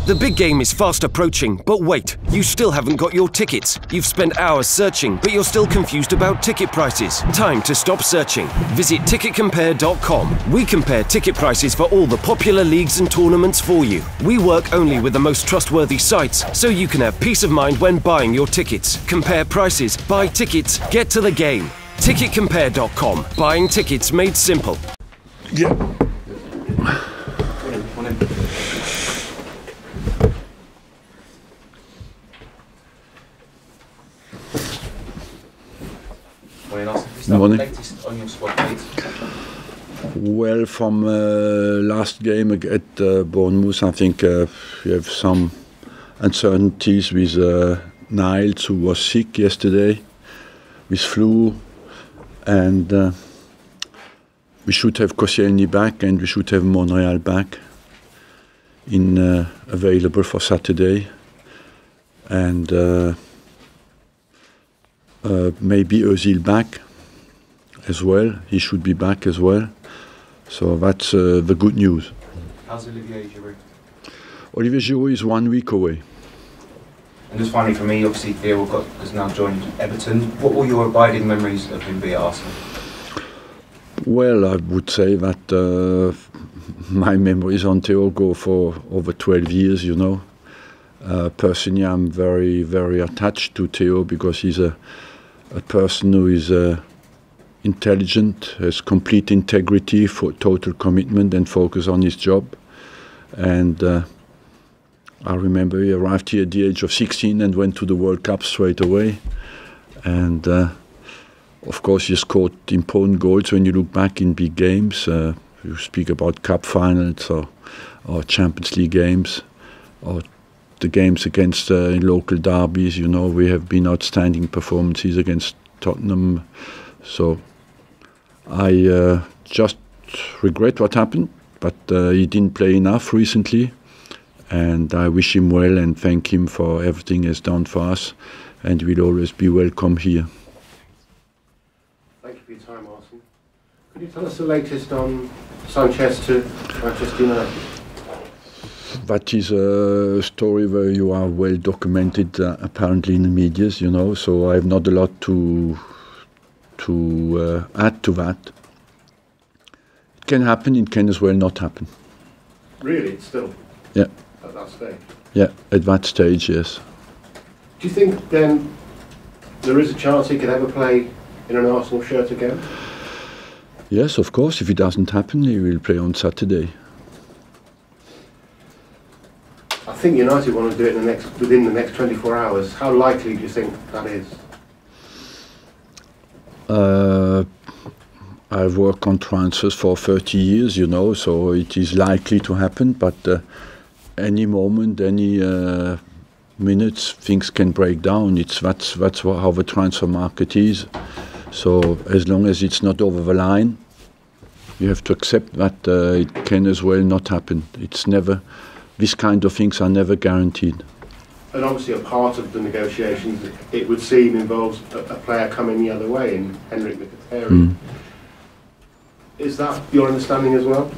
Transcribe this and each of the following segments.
The big game is fast approaching, but wait, you still haven't got your tickets. You've spent hours searching, but you're still confused about ticket prices. Time to stop searching. Visit ticketcompare.com. We compare ticket prices for all the popular leagues and tournaments for you. We work only with the most trustworthy sites, so you can have peace of mind when buying your tickets. Compare prices, buy tickets, get to the game. Ticketcompare.com. Buying tickets made simple. Yeah. Morning. Latest on your squad, please. Well, from last game at Bournemouth, I think we have some uncertainties with Niles, who was sick yesterday with flu, and we should have Koscielny back, and we should have Monreal back in available for Saturday, and maybe Özil back as well. He should be back as well. So that's the good news. How's Olivier Giroud? Olivier Giroud is 1 week away. And just finally for me, obviously Theo Walcott has now joined Everton. What were your abiding memories of him being at Arsenal? Well, I would say that my memories on Theo go for over 12 years, you know. Personally, I'm very, very attached to Theo because he's a person who is intelligent, has complete integrity, for total commitment and focus on his job. And I remember he arrived here at the age of 16 and went to the World Cup straight away. And of course he scored important goals when you look back in big games. You speak about cup finals or Champions League games or the games against local derbies. You know, we have been outstanding performances against Tottenham. So I just regret what happened, but he didn't play enough recently, and I wish him well and thank him for everything he has done for us, and we'll always be welcome here. Thank you for your time, Arsene. Could you tell us the latest on Sanchez to Manchester United? That is a story where you are well documented, apparently in the media, you know, so I have not a lot to add to that. It can happen, it can as well not happen. Really? It's still? Yeah. At that stage? Yeah, at that stage, yes. Do you think then there is a chance he could ever play in an Arsenal shirt again? Yes, of course. If it doesn't happen, he will play on Saturday. I think United want to do it within the next 24 hours. How likely do you think that is? I've worked on transfers for 30 years, you know, so it is likely to happen, but any moment, any minutes, things can break down. That's how the transfer market is. So as long as it's not over the line, you have to accept that it can as well not happen. It's never, these kind of things are never guaranteed. And obviously a part of the negotiations, it would seem, involves a player coming the other way in Henrik Mkhitaryan. Is that your understanding as well?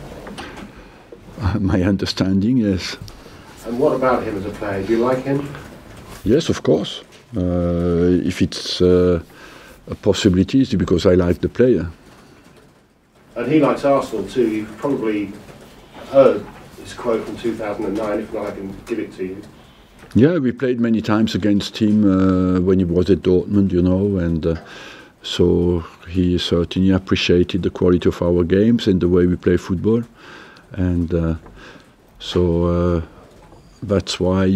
My understanding, yes. And what about him as a player? Do you like him? Yes, of course. If it's a possibility, it's because I like the player. And he likes Arsenal too. You've probably heard his quote from 2009, if not I can give it to you. Yeah, we played many times against him when he was at Dortmund, you know, and so he certainly appreciated the quality of our games and the way we play football. And so that's why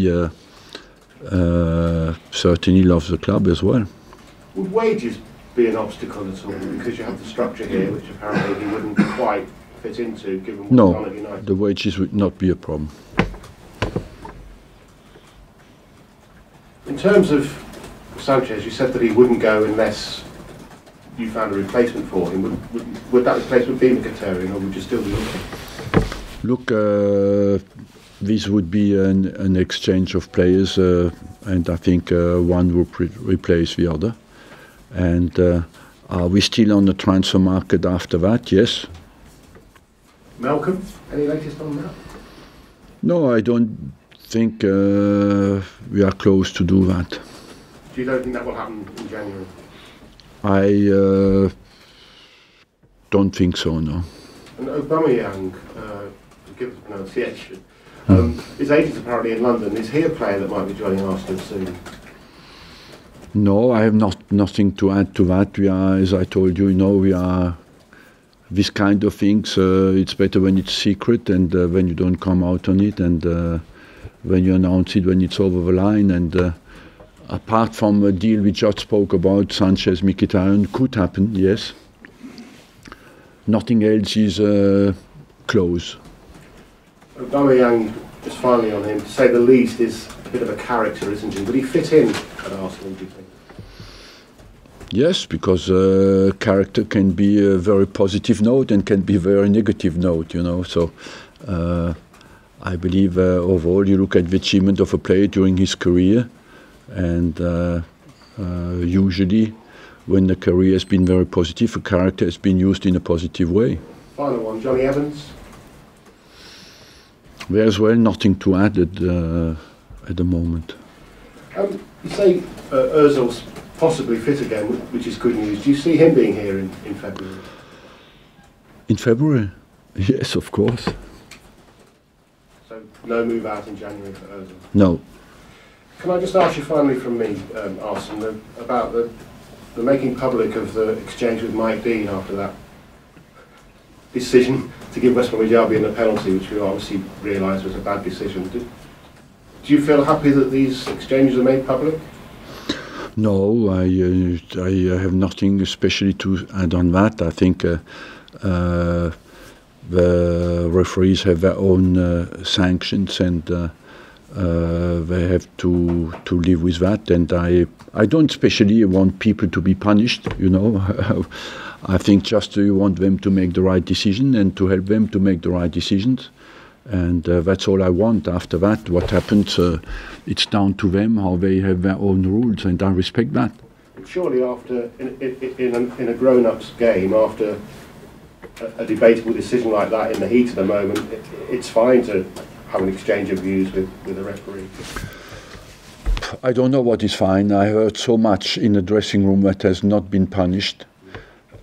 certainly loves the club as well. Would wages be an obstacle at all, because you have the structure here, which apparently he wouldn't quite fit into, given what's on at United? The wages would not be a problem. In terms of Sanchez, you said that he wouldn't go unless you found a replacement for him. Would that replacement be Mkhitaryan, or would you still be looking? Look, this would be an exchange of players, and I think one will replace the other. And are we still on the transfer market after that? Yes. Malcolm, any latest on that? No, I don't think we are close to do that. You don't think that will happen in January? I don't think so, no. And Aubemayang, forgive the pronunciation, his agent's apparently in London. Is he a player that might be joining Arsenal soon? No, I have nothing to add to that. We are, as I told you, we are this kind of things. It's better when it's secret and when you don't come out on it, and when you announce it when it's over the line. And apart from a deal we just spoke about, Sanchez, Mkhitaryan, could happen, yes. Nothing else is close. Aubemayang, just finally on him, to say the least, is a bit of a character, isn't he? Would he fit in at Arsenal, do you think? Yes, because character can be a very positive note and can be a very negative note, So I believe overall you look at the achievement of a player during his career, and usually when the career has been very positive, a character has been used in a positive way. Final one, Johnny Evans. There's well nothing to add at the moment. You say Ozil's possibly fit again, which is good news. Do you see him being here in February? In February? Yes, of course. So no move out in January for Ozil? No. Can I just ask you finally from me, Arsene, about the making public of the exchange with Mike Dean after that decision to give West Bromwich Albion a penalty, which we obviously realised was a bad decision. Do you feel happy that these exchanges are made public? No, I have nothing especially to add on that. I think the referees have their own sanctions, and they have to live with that. And I don't especially want people to be punished, I think just you want them to make the right decision and to help them to make the right decisions. And that's all I want. After that, what happens, it's down to them, how they have their own rules, and I respect that. Surely after, in a grown-ups game, after a debatable decision like that in the heat of the moment, it's fine to have an exchange of views with a referee. I don't know what is fine. I heard so much in the dressing room that has not been punished,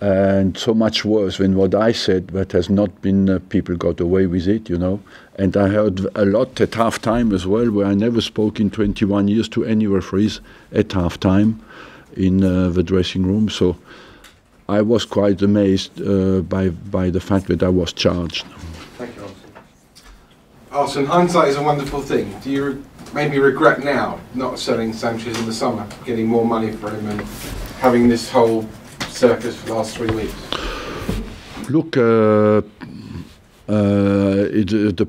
and so much worse than what I said that has not been, people got away with it, And I heard a lot at half-time as well, where I never spoke in 21 years to any referees at half-time in the dressing room. So I was quite amazed by the fact that I was charged. Thank you, Arsene. Arsene, hindsight is a wonderful thing. Do you maybe regret now not selling Sanchez in the summer, getting more money for him and having this whole circus for the last 3 weeks? Look, the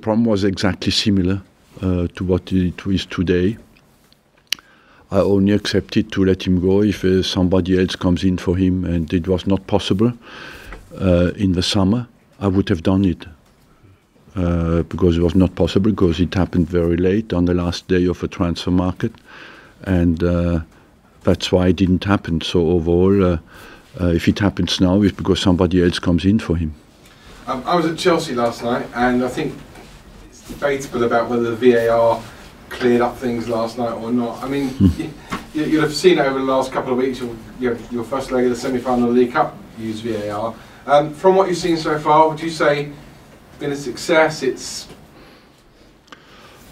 problem was exactly similar to what it is today. I only accepted to let him go if somebody else comes in for him, and it was not possible in the summer. I would have done it because it was not possible, because it happened very late on the last day of a transfer market, and that's why it didn't happen. So overall, if it happens now, it's because somebody else comes in for him. I was at Chelsea last night, and I think it's debatable about whether the VAR cleared up things last night or not. I mean, you'll have seen over the last couple of weeks, your first leg of the semi-final of the League Cup used VAR. From what you've seen so far, would you say it's been a success? It's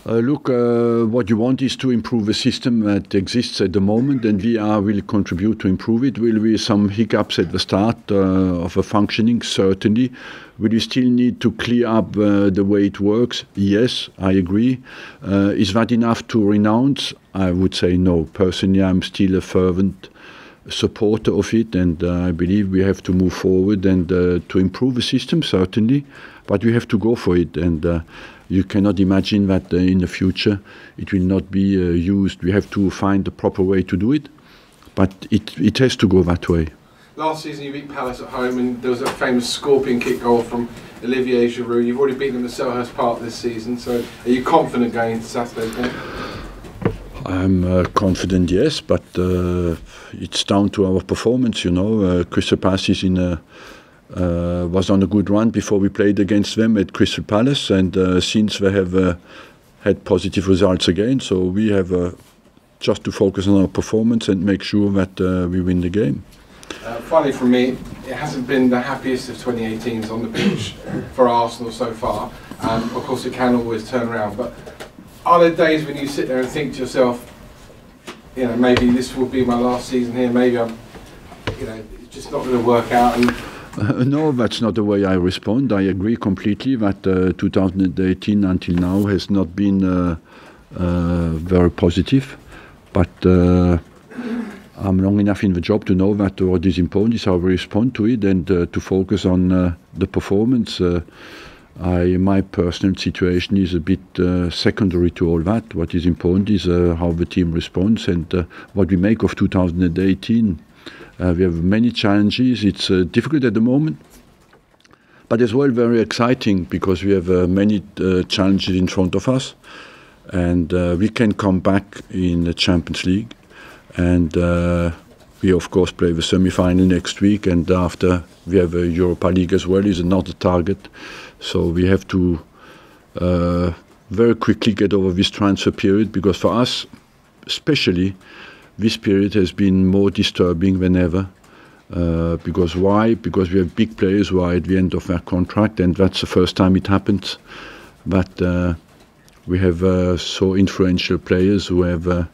Look, what you want is to improve the system that exists at the moment, and VR will contribute to improve it. Will be some hiccups at the start of a functioning, certainly. Will you still need to clear up the way it works? Yes, I agree. Is that enough to renounce? I would say no. Personally, I'm still a fervent supporter of it, and I believe we have to move forward and to improve the system, certainly, but we have to go for it. And you cannot imagine that in the future it will not be used. We have to find the proper way to do it, but it has to go that way. Last season you beat Palace at home, and there was that famous scorpion kick goal from Olivier Giroud. You've already beaten them at Selhurst Park this season, so are you confident going into Saturday's game? I'm confident, yes, but it's down to our performance, you know. Crystal Palace is was on a good run before we played against them at Crystal Palace, and since they have had positive results again. So we have just to focus on our performance and make sure that we win the game. Finally, from me, it hasn't been the happiest of 2018s on the pitch for Arsenal so far. Of course, it can always turn around. But are there days when you sit there and think to yourself, you know, maybe this will be my last season here. Maybe I'm, you know, it's just not going to work out. And no, that's not the way I respond. I agree completely that 2018 until now has not been very positive. But I'm long enough in the job to know that what is important is how we respond to it and to focus on the performance. My personal situation is a bit secondary to all that. What is important is how the team responds and what we make of 2018. We have many challenges. It's difficult at the moment, but as well very exciting because we have many challenges in front of us. And we can come back in the Champions League. And we, of course, play the semi-final next week. And after, we have a Europa League as well, is another target. So we have to very quickly get over this transfer period, because for us, especially, this period has been more disturbing than ever. Because why? Because we have big players who are at the end of their contract, and that's the first time it happens. But we have so influential players who have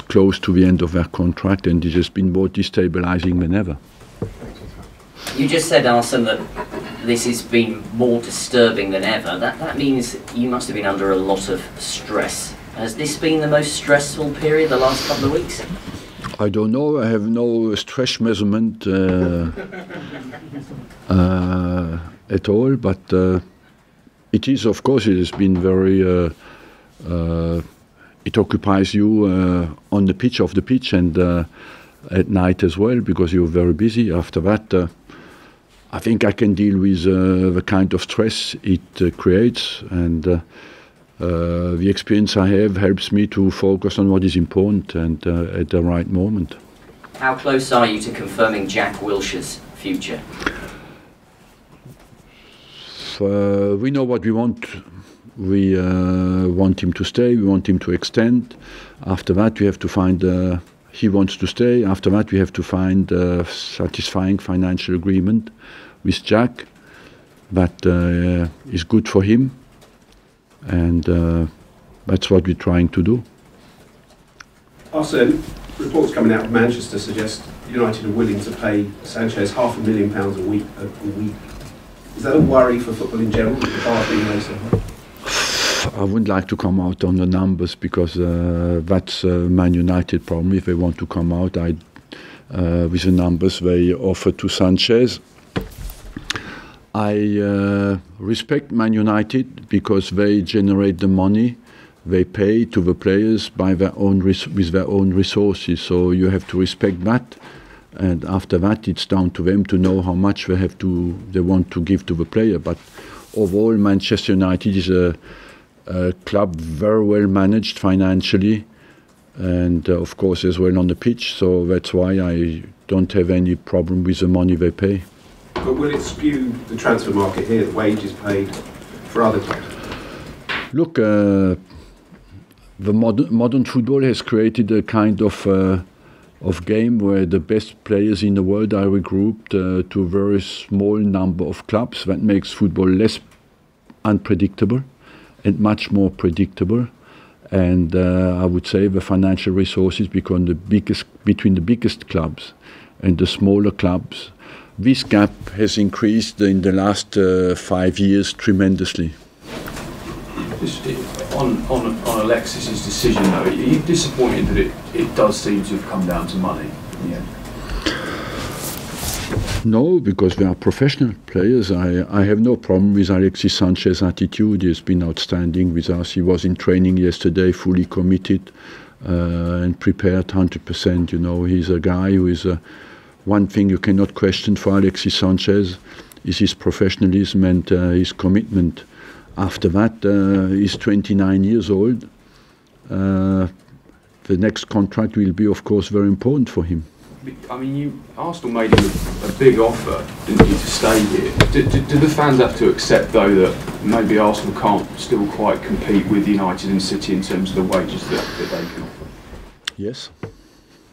close to the end of their contract, and it has been more destabilising than ever. You just said, Arsene, that this has been more disturbing than ever. That means you must have been under a lot of stress. Has this been the most stressful period the last couple of weeks? I don't know. I have no stress measurement at all, but it is, of course, it has been very, it occupies you on the pitch, off the pitch, and at night as well, because you're very busy. After that, I think I can deal with the kind of stress it creates, and the experience I have helps me to focus on what is important and at the right moment. How close are you to confirming Jack Wilshere's future? We know what we want. We want him to stay. We want him to extend. After that, we have to find. He wants to stay. After that, we have to find a satisfying financial agreement with Jack that is good for him, and that's what we're trying to do. Arsene, reports coming out of Manchester suggest United are willing to pay Sanchez £500,000 a week. Is that a worry for football in general, with the bar being raised so high? I wouldn't like to come out on the numbers, because that's a Man United problem. If they want to come out with the numbers they offer to Sanchez. I respect Man United because they generate the money, they pay to the players by their own with their own resources. So you have to respect that. And after that, it's down to them to know how much they want to give to the player. But overall, Manchester United is a club very well managed financially, and of course as well on the pitch. So that's why I don't have any problem with the money they pay. But will it skew the transfer market here, the wages paid for other clubs? Look, the modern football has created a kind of game where the best players in the world are regrouped to a very small number of clubs. That makes football less unpredictable and much more predictable. And I would say the financial resources become between the biggest clubs and the smaller clubs. This gap has increased in the last 5 years tremendously. On Alexis's decision, though, are you disappointed that it does seem to have come down to money in the end? No, because they are professional players. I have no problem with Alexis Sanchez's attitude. He has been outstanding with us. He was in training yesterday, fully committed and prepared 100%. You know, he's a guy who is one thing you cannot question for Alexis Sanchez is his professionalism and his commitment. After that, he's 29 years old. The next contract will be, of course, very important for him. I mean, Arsenal made him a big offer, didn't you, to stay here? Do the fans have to accept, though, that maybe Arsenal can't still quite compete with United and City in terms of the wages that they can offer? Yes.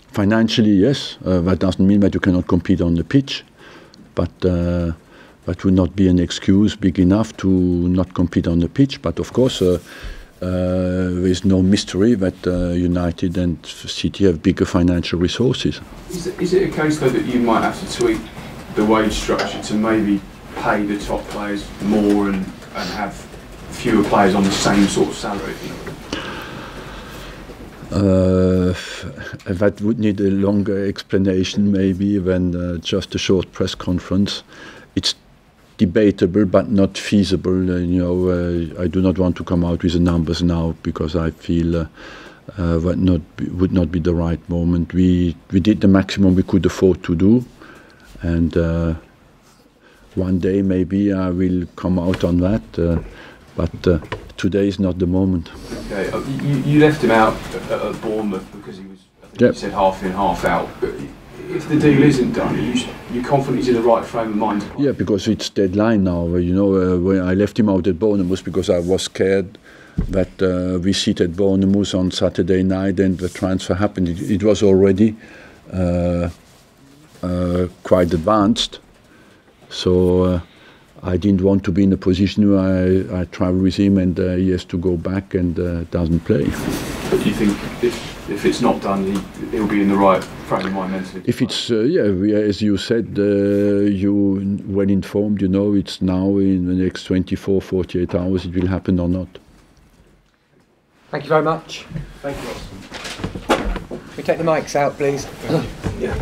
Financially, yes. That doesn't mean that you cannot compete on the pitch, but that would not be an excuse big enough to not compete on the pitch. But of course, there is no mystery that United and City have bigger financial resources. Is it a case, though, that you might have to tweak the wage structure to maybe pay the top players more and have fewer players on the same sort of salary? That would need a longer explanation maybe than just a short press conference. It's debatable but not feasible. I do not want to come out with the numbers now because I feel that would not be the right moment. We did the maximum we could afford to do, and one day maybe I will come out on that, but today is not the moment. Okay, you left him out at Bournemouth because he was, I think you said, half in, half out. But if the deal isn't done, you're confident he's in the right frame of mind? Yeah, because it's deadline now. When I left him out at Bournemouth because I was scared that we sit at Bournemouth on Saturday night and the transfer happened. It was already quite advanced, so I didn't want to be in a position where I travel with him and he has to go back and doesn't play. But you think if it's not done, he'll be in the right frame of mind mentally? If it's, as you said, you well informed, it's now in the next 24, 48 hours it will happen or not. Thank you very much. Thank you, Austin. Can we take the mics out, please? Yeah.